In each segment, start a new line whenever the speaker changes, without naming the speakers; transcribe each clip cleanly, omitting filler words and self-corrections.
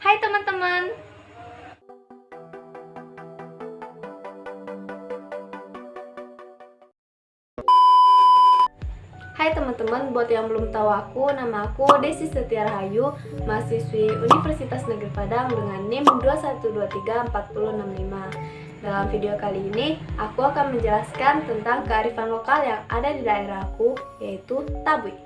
Hai teman-teman. Hai teman-teman, buat yang belum tahu nama aku Desi Setia Rahayu, mahasiswi Universitas Negeri Padang dengan NIM 21234065. Dalam video kali ini, aku akan menjelaskan tentang kearifan lokal yang ada di daerah aku, yaitu Tabui.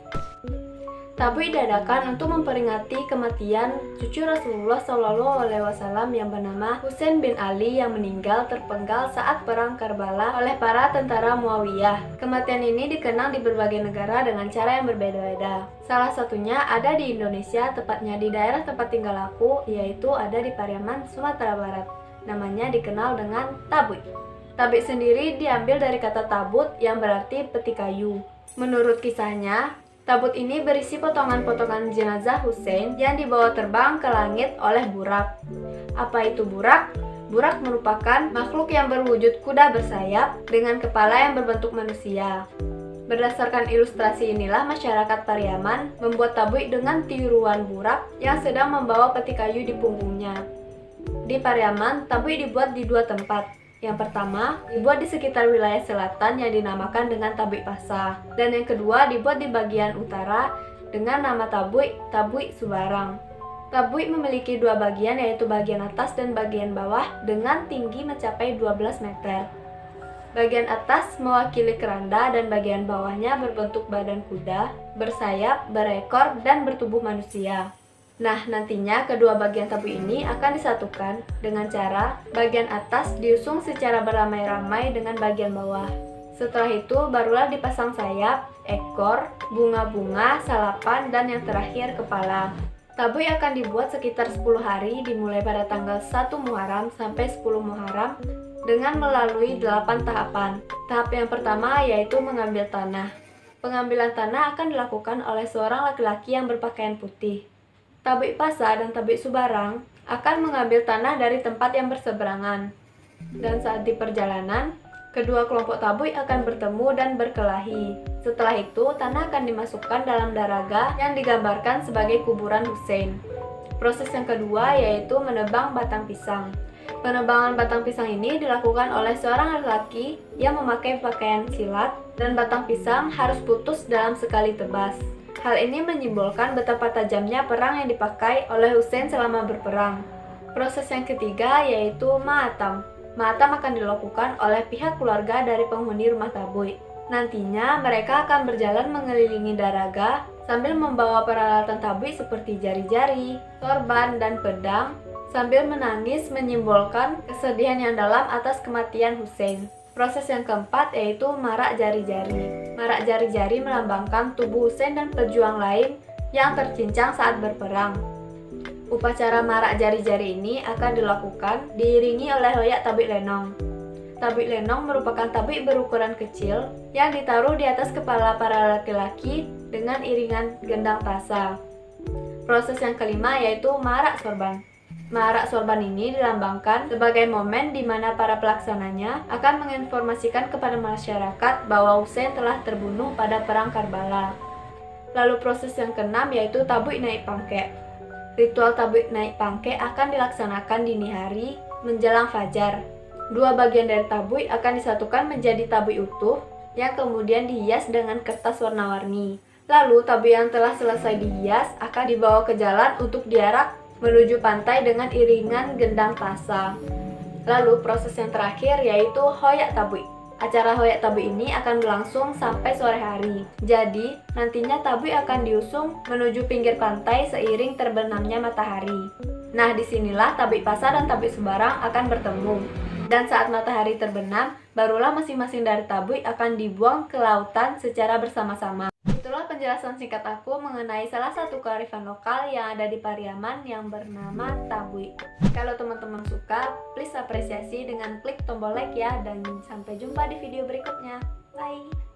Tabui diadakan untuk memperingati kematian cucu Rasulullah SAW yang bernama Husain bin Ali yang meninggal terpenggal saat perang Karbala oleh para tentara Muawiyah. Kematian ini dikenang di berbagai negara dengan cara yang berbeda-beda. Salah satunya ada di Indonesia, tepatnya di daerah tempat tinggal aku, yaitu ada di Pariaman, Sumatera Barat. Namanya dikenal dengan Tabui. Tabui sendiri diambil dari kata tabut yang berarti peti kayu. Menurut kisahnya, tabut ini berisi potongan-potongan jenazah Husain yang dibawa terbang ke langit oleh burak. Apa itu burak? Burak merupakan makhluk yang berwujud kuda bersayap dengan kepala yang berbentuk manusia. Berdasarkan ilustrasi inilah masyarakat Pariaman membuat tabui dengan tiruan burak yang sedang membawa peti kayu di punggungnya. Di Pariaman, tabui dibuat di dua tempat. Yang pertama, dibuat di sekitar wilayah selatan yang dinamakan dengan Tabui Pasa. Dan yang kedua, dibuat di bagian utara dengan nama Tabui Subarang. Tabui memiliki dua bagian, yaitu bagian atas dan bagian bawah dengan tinggi mencapai 12 meter. Bagian atas mewakili keranda dan bagian bawahnya berbentuk badan kuda, bersayap, berekor, dan bertubuh manusia. Nah, nantinya kedua bagian tabui ini akan disatukan dengan cara bagian atas diusung secara beramai-ramai dengan bagian bawah. Setelah itu, barulah dipasang sayap, ekor, bunga-bunga, salapan, dan yang terakhir kepala. Tabui akan dibuat sekitar 10 hari dimulai pada tanggal 1 Muharram sampai 10 Muharram dengan melalui 8 tahapan. Tahap yang pertama yaitu mengambil tanah. Pengambilan tanah akan dilakukan oleh seorang laki-laki yang berpakaian putih. Tabui Pasa dan Tabui Subarang akan mengambil tanah dari tempat yang berseberangan. Dan saat di perjalanan, kedua kelompok tabui akan bertemu dan berkelahi. Setelah itu, tanah akan dimasukkan dalam daraga yang digambarkan sebagai kuburan Husain. Proses yang kedua yaitu menebang batang pisang. Penebangan batang pisang ini dilakukan oleh seorang laki-laki yang memakai pakaian silat, dan batang pisang harus putus dalam sekali tebas. Hal ini menyimbolkan betapa tajamnya perang yang dipakai oleh Husain selama berperang. Proses yang ketiga yaitu ma'atam. Ma'atam akan dilakukan oleh pihak keluarga dari penghuni rumah tabui. Nantinya mereka akan berjalan mengelilingi daraga sambil membawa peralatan tabui seperti jari-jari, sorban, dan pedang, sambil menangis menyimbolkan kesedihan yang dalam atas kematian Husain. Proses yang keempat yaitu marak jari-jari. Marak jari-jari melambangkan tubuh Husain dan pejuang lain yang tercincang saat berperang. Upacara marak jari-jari ini akan dilakukan diiringi oleh hoyak tabik lenong. Tabik lenong merupakan tabik berukuran kecil yang ditaruh di atas kepala para laki-laki dengan iringan gendang tasa. Proses yang kelima yaitu marak sorban. Marak sorban ini dilambangkan sebagai momen di mana para pelaksananya akan menginformasikan kepada masyarakat bahwa Husain telah terbunuh pada perang Karbala. Lalu proses yang keenam yaitu tabui naik pangke. Ritual tabui naik pangke akan dilaksanakan dini hari menjelang fajar. Dua bagian dari tabui akan disatukan menjadi tabui utuh yang kemudian dihias dengan kertas warna-warni. Lalu tabui yang telah selesai dihias akan dibawa ke jalan untuk diarak menuju pantai dengan iringan gendang tasa. Lalu proses yang terakhir yaitu hoyak tabui. Acara hoyak tabui ini akan berlangsung sampai sore hari. Jadi, nantinya tabui akan diusung menuju pinggir pantai seiring terbenamnya matahari. Nah, disinilah Tabui Pasa dan Tabui Subarang akan bertemu. Dan saat matahari terbenam, barulah masing-masing dari tabui akan dibuang ke lautan secara bersama-sama. Itulah penjelasan singkat aku mengenai salah satu kearifan lokal yang ada di Pariaman yang bernama Tabui. Kalau teman-teman suka, please apresiasi dengan klik tombol like ya, dan sampai jumpa di video berikutnya. Bye!